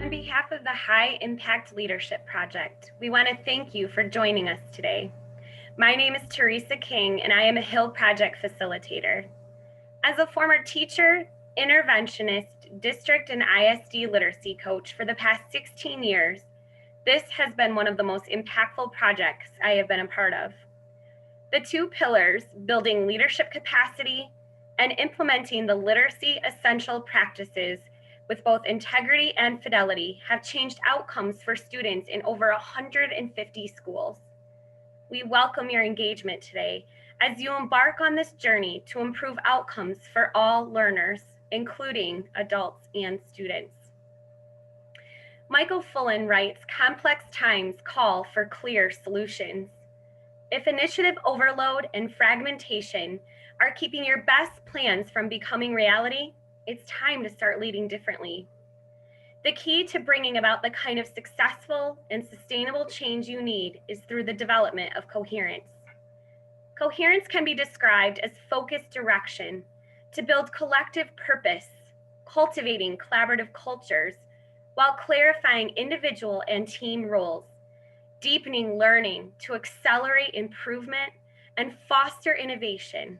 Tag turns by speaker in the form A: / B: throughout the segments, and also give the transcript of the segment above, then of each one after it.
A: On behalf of the High Impact Leadership Project, we want to thank you for joining us today. My name is Theresa King, and I am a Hill Project Facilitator. As a former teacher, interventionist, district and ISD literacy coach for the past 16 years, this has been one of the most impactful projects I have been a part of. The two pillars, building leadership capacity and implementing the literacy essential practices with both integrity and fidelity, have changed outcomes for students in over 150 schools. We welcome your engagement today as you embark on this journey to improve outcomes for all learners, including adults and students. Michael Fullen writes, "Complex times call for clear solutions." If initiative overload and fragmentation are keeping your best plans from becoming reality, it's time to start leading differently. The key to bringing about the kind of successful and sustainable change you need is through the development of coherence. Coherence can be described as focused direction to build collective purpose, cultivating collaborative cultures, while clarifying individual and team roles, deepening learning to accelerate improvement and foster innovation,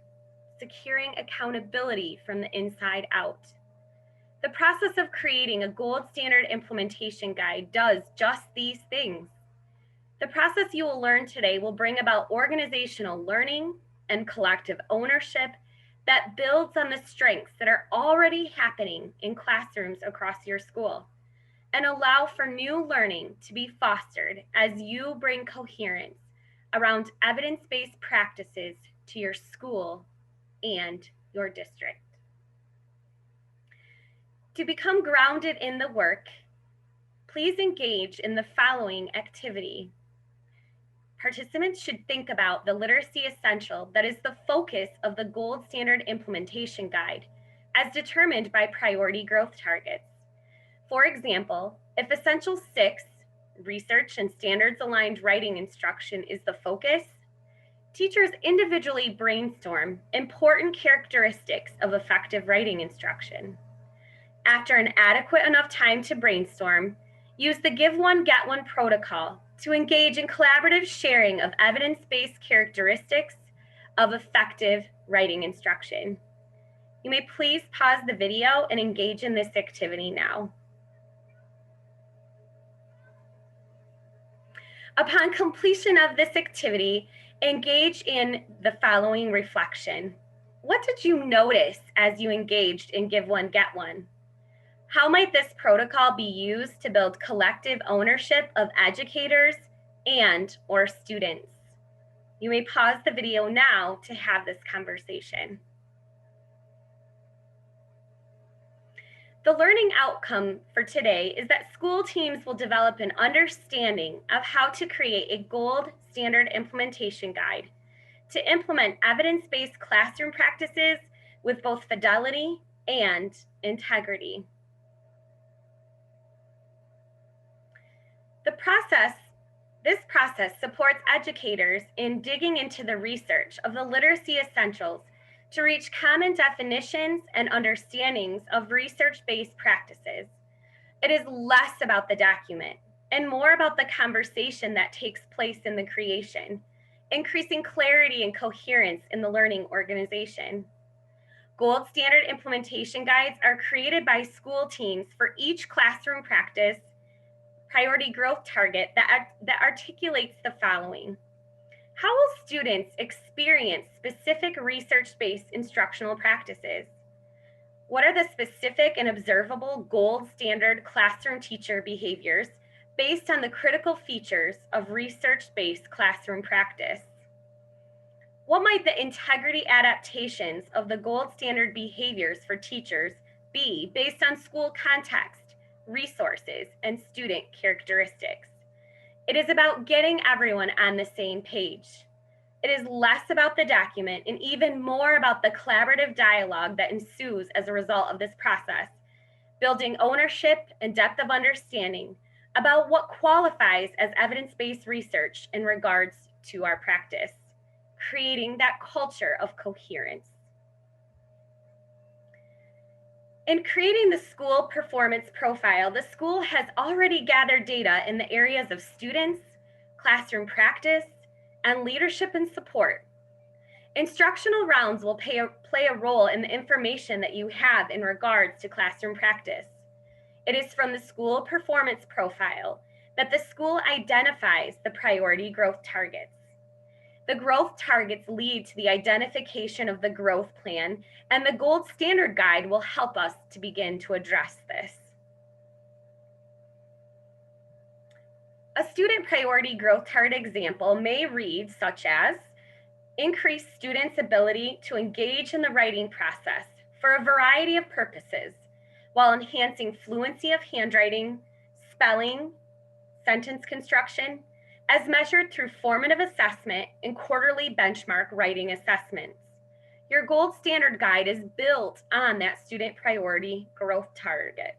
A: securing accountability from the inside out. The process of creating a gold standard implementation guide does just these things. The process you will learn today will bring about organizational learning and collective ownership that builds on the strengths that are already happening in classrooms across your school and allow for new learning to be fostered as you bring coherence around evidence-based practices to your school and your district. To become grounded in the work, please engage in the following activity. Participants should think about the literacy essential that is the focus of the gold standard implementation guide as determined by priority growth targets. For example, if Essential 6, research and standards aligned writing instruction is the focus, teachers individually brainstorm important characteristics of effective writing instruction. After an adequate enough time to brainstorm, use the Give One, Get One protocol to engage in collaborative sharing of evidence-based characteristics of effective writing instruction. You may please pause the video and engage in this activity now. Upon completion of this activity, engage in the following reflection. What did you notice as you engaged in Give One, Get One? How might this protocol be used to build collective ownership of educators and/or students? You may pause the video now to have this conversation. The learning outcome for today is that school teams will develop an understanding of how to create a gold standard implementation guide to implement evidence-based classroom practices with both fidelity and integrity. This process supports educators in digging into the research of the literacy essentials to reach common definitions and understandings of research-based practices. It is less about the document and more about the conversation that takes place in the creation, increasing clarity and coherence in the learning organization. Gold standard implementation guides are created by school teams for each classroom practice, priority growth target that articulates the following. How will students experience specific research-based instructional practices? What are the specific and observable gold standard classroom teacher behaviors based on the critical features of research-based classroom practice? What might the integrity adaptations of the gold standard behaviors for teachers be based on school context, resources, and student characteristics? It is about getting everyone on the same page. It is less about the document and even more about the collaborative dialogue that ensues as a result of this process, building ownership and depth of understanding about what qualifies as evidence-based research in regards to our practice, creating that culture of coherence. In creating the school performance profile, the school has already gathered data in the areas of students, classroom practice, and leadership and support. Instructional rounds will play a role in the information that you have in regards to classroom practice. It is from the school performance profile that the school identifies the priority growth targets. The growth targets lead to the identification of the growth plan, and the gold standard guide will help us to begin to address this. A student priority growth target example may read such as, increase students' ability to engage in the writing process for a variety of purposes, while enhancing fluency of handwriting, spelling, sentence construction, as measured through formative assessment and quarterly benchmark writing assessments. Your gold standard guide is built on that student priority growth target.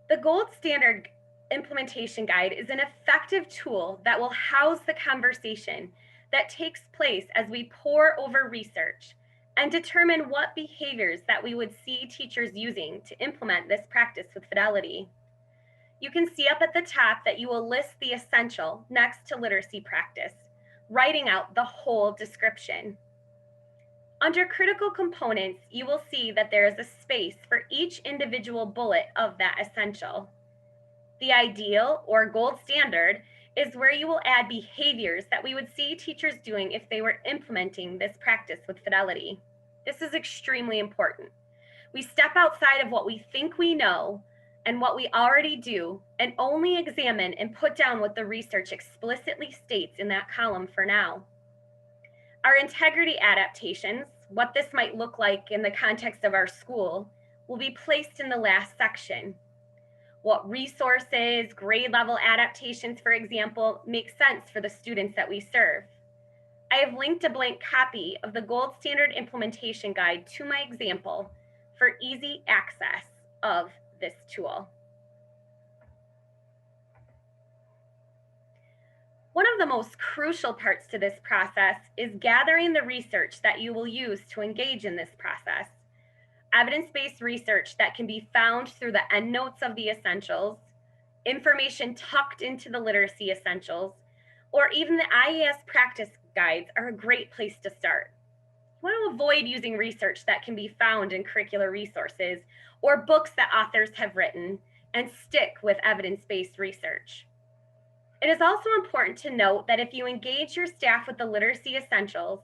A: The gold standard implementation guide is an effective tool that will house the conversation that takes place as we pore over research and determine what behaviors that we would see teachers using to implement this practice with fidelity. You can see up at the top that you will list the essential next to literacy practice, writing out the whole description. Under critical components, you will see that there is a space for each individual bullet of that essential. The ideal or gold standard is where you will add behaviors that we would see teachers doing if they were implementing this practice with fidelity. This is extremely important. We step outside of what we think we know and what we already do, and only examine and put down what the research explicitly states in that column for now. Our integrity adaptations, what this might look like in the context of our school, will be placed in the last section. What resources, grade level adaptations, for example, make sense for the students that we serve. I have linked a blank copy of the gold standard implementation guide to my example for easy access of this tool. One of the most crucial parts to this process is gathering the research that you will use to engage in this process. Evidence-based research that can be found through the endnotes of the essentials, information tucked into the literacy essentials, or even the IES practice guides are a great place to start. You want to avoid using research that can be found in curricular resources or books that authors have written, and stick with evidence-based research. It is also important to note that if you engage your staff with the literacy essentials,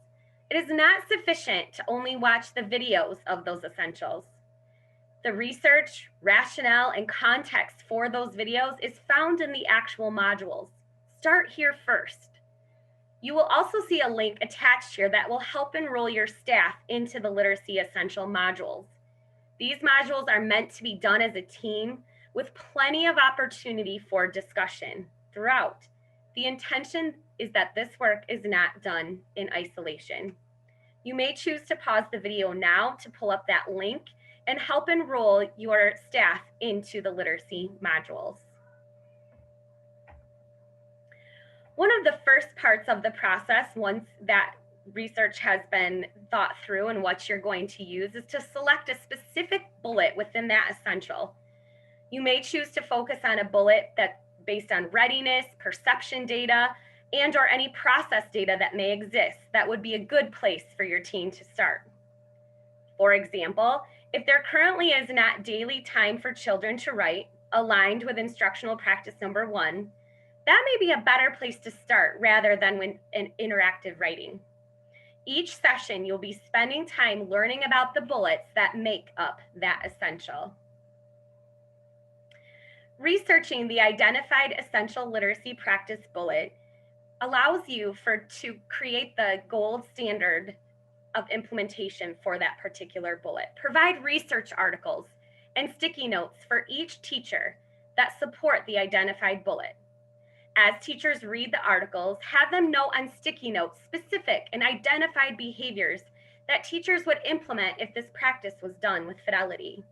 A: it is not sufficient to only watch the videos of those essentials. The research, rationale, and context for those videos is found in the actual modules. Start here first. You will also see a link attached here that will help enroll your staff into the literacy essential modules. These modules are meant to be done as a team with plenty of opportunity for discussion throughout. The intention is that this work is not done in isolation. You may choose to pause the video now to pull up that link and help enroll your staff into the literacy modules. One of the first parts of the process, once that research has been thought through and what you're going to use, is to select a specific bullet within that essential. You may choose to focus on a bullet that's based on readiness, perception data, and or any process data that may exist that would be a good place for your team to start. For example, if there currently is not daily time for children to write, aligned with instructional practice number 1, that may be a better place to start rather than when an interactive writing. Each session, you'll be spending time learning about the bullets that make up that essential. Researching the identified essential literacy practice bullet allows you to create the gold standard of implementation for that particular bullet. Provide research articles and sticky notes for each teacher that support the identified bullet. As teachers read the articles, have them note on sticky notes specific and identified behaviors that teachers would implement if this practice was done with fidelity.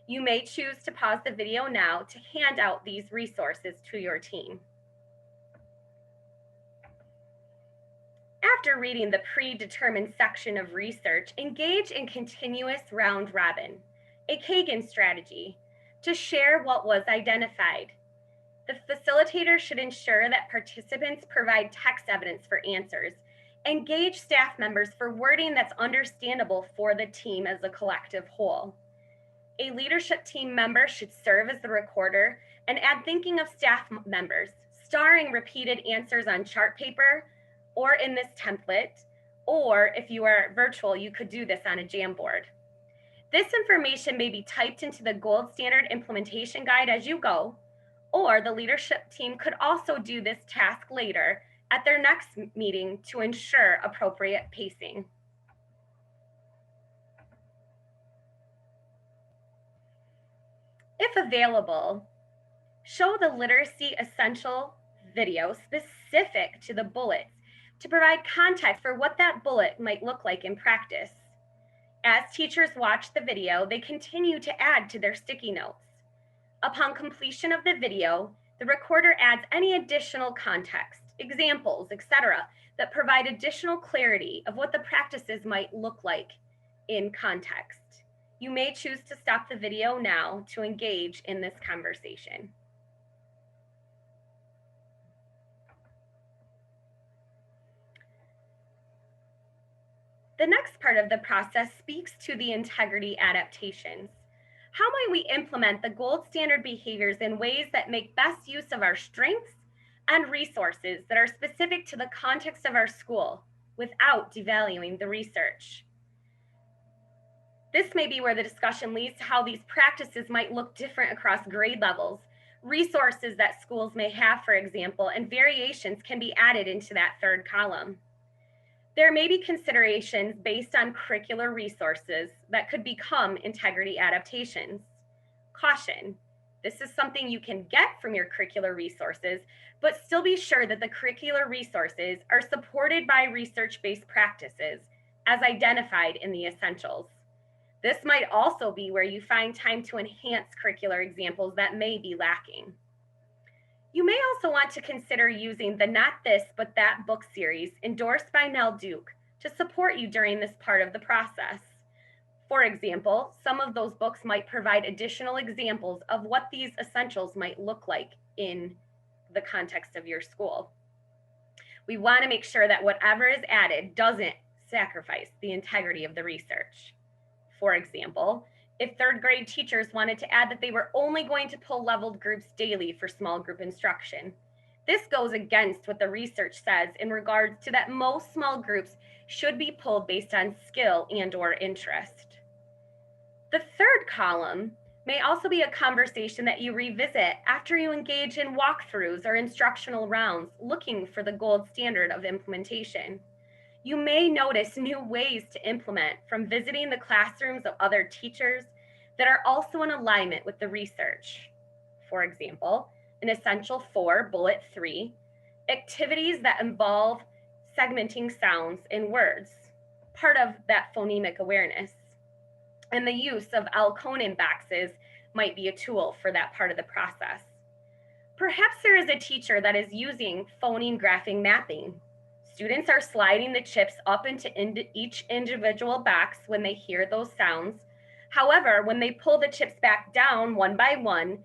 A: You may choose to pause the video now to hand out these resources to your team. After reading the predetermined section of research, engage in continuous round robin, a Kagan strategy, to share what was identified. The facilitator should ensure that participants provide text evidence for answers, engage staff members for wording that's understandable for the team as a collective whole. A leadership team member should serve as the recorder and add thinking of staff members, starring repeated answers on chart paper or in this template, or if you are virtual, you could do this on a Jamboard. This information may be typed into the gold standard implementation guide as you go, or the leadership team could also do this task later at their next meeting to ensure appropriate pacing. If available, show the literacy essential video specific to the bullets to provide context for what that bullet might look like in practice. As teachers watch the video, they continue to add to their sticky notes. Upon completion of the video, the recorder adds any additional context, examples, etc., that provide additional clarity of what the practices might look like in context. You may choose to stop the video now to engage in this conversation. The next part of the process speaks to the integrity adaptations. How might we implement the gold standard behaviors in ways that make best use of our strengths and resources that are specific to the context of our school without devaluing the research? This may be where the discussion leads to how these practices might look different across grade levels, resources that schools may have, for example, and variations can be added into that third column. There may be considerations based on curricular resources that could become integrity adaptations. Caution, this is something you can get from your curricular resources, but still be sure that the curricular resources are supported by research-based practices as identified in the essentials. This might also be where you find time to enhance curricular examples that may be lacking. You may also want to consider using the Not This But That book series endorsed by Nell Duke to support you during this part of the process. For example, some of those books might provide additional examples of what these essentials might look like in the context of your school. We want to make sure that whatever is added doesn't sacrifice the integrity of the research. For example, if third grade teachers wanted to add that they were only going to pull leveled groups daily for small group instruction, this goes against what the research says in regards to that most small groups should be pulled based on skill and/or interest. The third column may also be a conversation that you revisit after you engage in walkthroughs or instructional rounds looking for the gold standard of implementation. You may notice new ways to implement from visiting the classrooms of other teachers that are also in alignment with the research. For example, in Essential 4, Bullet 3, activities that involve segmenting sounds in words, part of that phonemic awareness. And the use of L-Conan boxes might be a tool for that part of the process. Perhaps there is a teacher that is using phoneme graphing mapping. Students are sliding the chips up into each individual box when they hear those sounds. However, when they pull the chips back down one by one,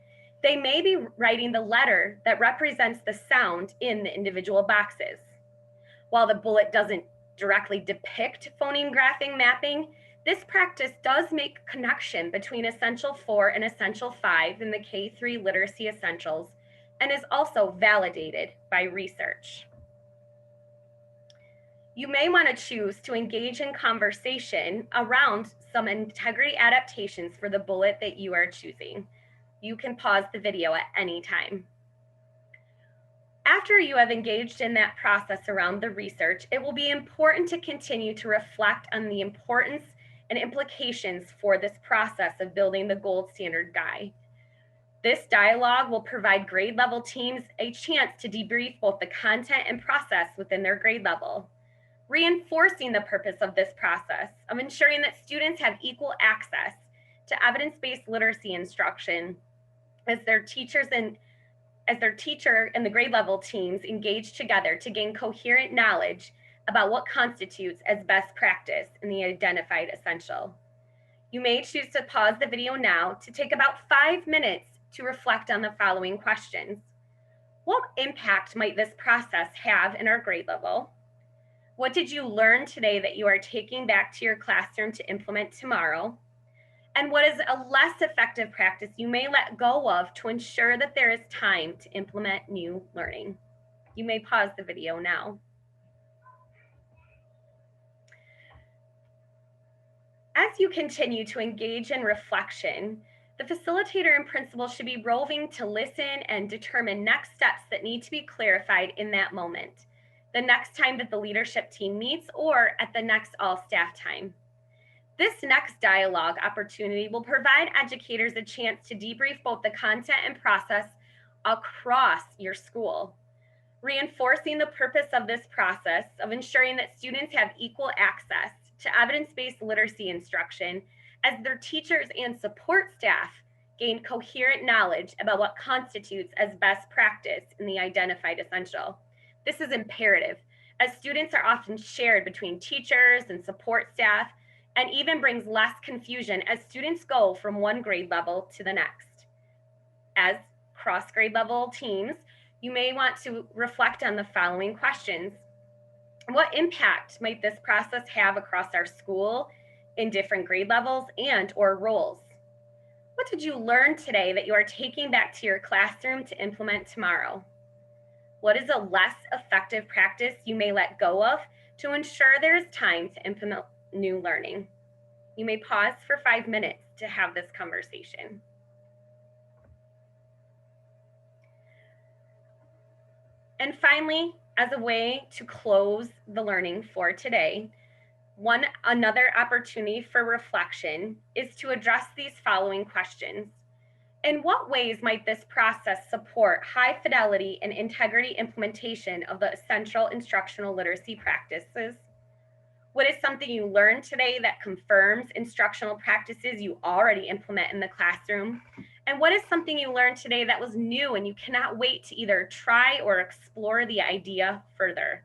A: they may be writing the letter that represents the sound in the individual boxes. While the bullet doesn't directly depict phoneme graphing mapping, this practice does make connection between Essential 4 and Essential 5 in the K-3 literacy essentials and is also validated by research. You may want to choose to engage in conversation around some integrity adaptations for the bullet that you are choosing. You can pause the video at any time. After you have engaged in that process around the research, it will be important to continue to reflect on the importance and implications for this process of building the gold standard guide. This dialogue will provide grade level teams a chance to debrief both the content and process within their grade level, reinforcing the purpose of this process of ensuring that students have equal access to evidence-based literacy instruction as their teacher and the grade level teams engage together to gain coherent knowledge about what constitutes as best practice in the identified essential. You may choose to pause the video now to take about 5 minutes to reflect on the following questions. What impact might this process have in our grade level? What did you learn today that you are taking back to your classroom to implement tomorrow? And what is a less effective practice you may let go of to ensure that there is time to implement new learning? You may pause the video now. As you continue to engage in reflection, the facilitator and principal should be roving to listen and determine next steps that need to be clarified in that moment, the next time that the leadership team meets, or at the next all staff time. This next dialogue opportunity will provide educators a chance to debrief both the content and process across your school, reinforcing the purpose of this process of ensuring that students have equal access to evidence-based literacy instruction as their teachers and support staff gain coherent knowledge about what constitutes as best practice in the identified essential. This is imperative, as students are often shared between teachers and support staff, and even brings less confusion as students go from one grade level to the next. As cross-grade level teams, you may want to reflect on the following questions. What impact might this process have across our school in different grade levels and or roles? What did you learn today that you are taking back to your classroom to implement tomorrow? What is a less effective practice you may let go of to ensure there is time to implement new learning? You may pause for 5 minutes to have this conversation. And finally, as a way to close the learning for today, another opportunity for reflection is to address these following questions. In what ways might this process support high fidelity and integrity implementation of the essential instructional literacy practices? What is something you learned today that confirms instructional practices you already implement in the classroom? And what is something you learned today that was new and you cannot wait to either try or explore the idea further?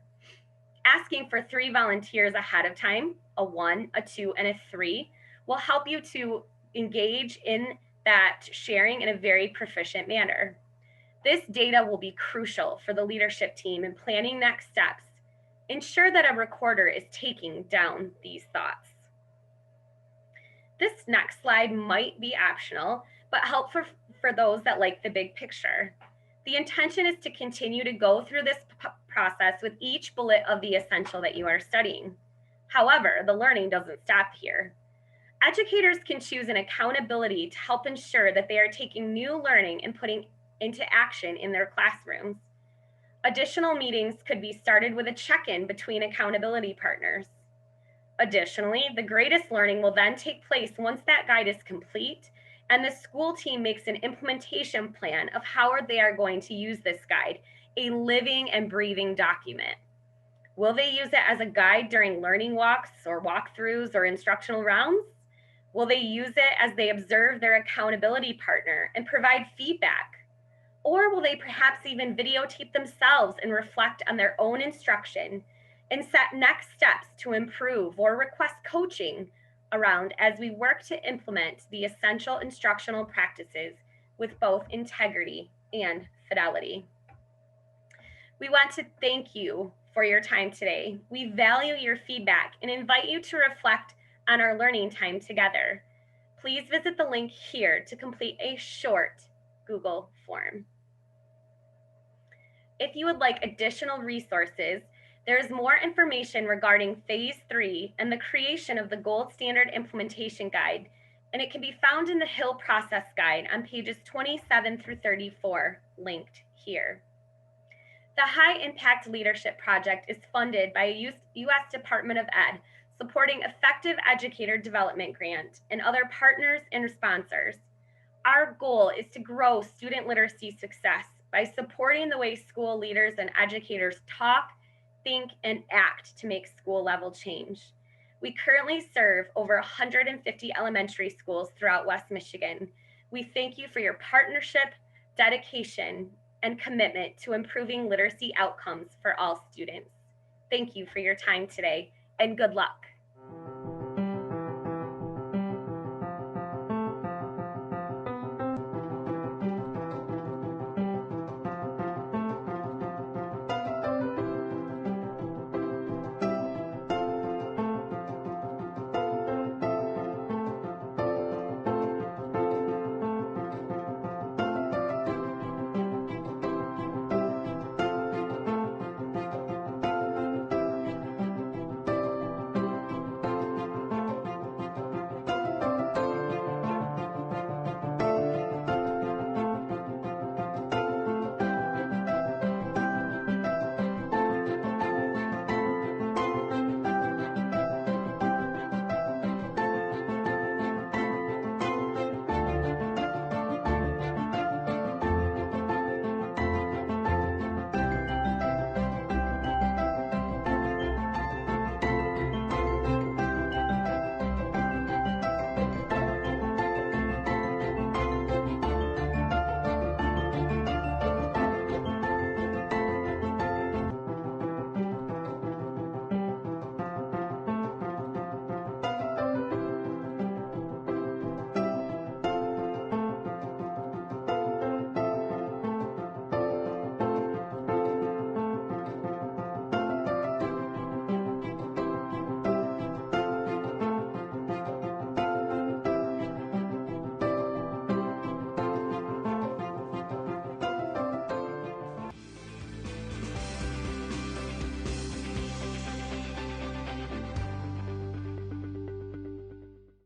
A: Asking for 3 volunteers ahead of time, a 1, a 2, and a 3, will help you to engage in that sharing in a very proficient manner. This data will be crucial for the leadership team in planning next steps. Ensure that a recorder is taking down these thoughts. This next slide might be optional, but helpful for those that like the big picture. The intention is to continue to go through this process with each bullet of the essential that you are studying. However, the learning doesn't stop here. Educators can choose an accountability to help ensure that they are taking new learning and putting into action in their classrooms. Additional meetings could be started with a check-in between accountability partners. Additionally, the greatest learning will then take place once that guide is complete and the school team makes an implementation plan of how they are going to use this guide, a living and breathing document. Will they use it as a guide during learning walks or walkthroughs or instructional rounds? Will they use it as they observe their accountability partner and provide feedback? Or will they perhaps even videotape themselves and reflect on their own instruction and set next steps to improve or request coaching around as we work to implement the essential instructional practices with both integrity and fidelity? We want to thank you for your time today. We value your feedback and invite you to reflect on our learning time together. Please visit the link here to complete a short Google form. If you would like additional resources, there is more information regarding Phase 3 and the creation of the Gold Standard Implementation Guide, and it can be found in the Hill Process Guide on pages 27 through 34, linked here. The High Impact Leadership Project is funded by a U.S. Department of Ed, supporting Effective Educator Development Grant and other partners and sponsors. Our goal is to grow student literacy success by supporting the way school leaders and educators talk, think, and act to make school level change. We currently serve over 150 elementary schools throughout West Michigan. We thank you for your partnership, dedication, and commitment to improving literacy outcomes for all students. Thank you for your time today, and good luck.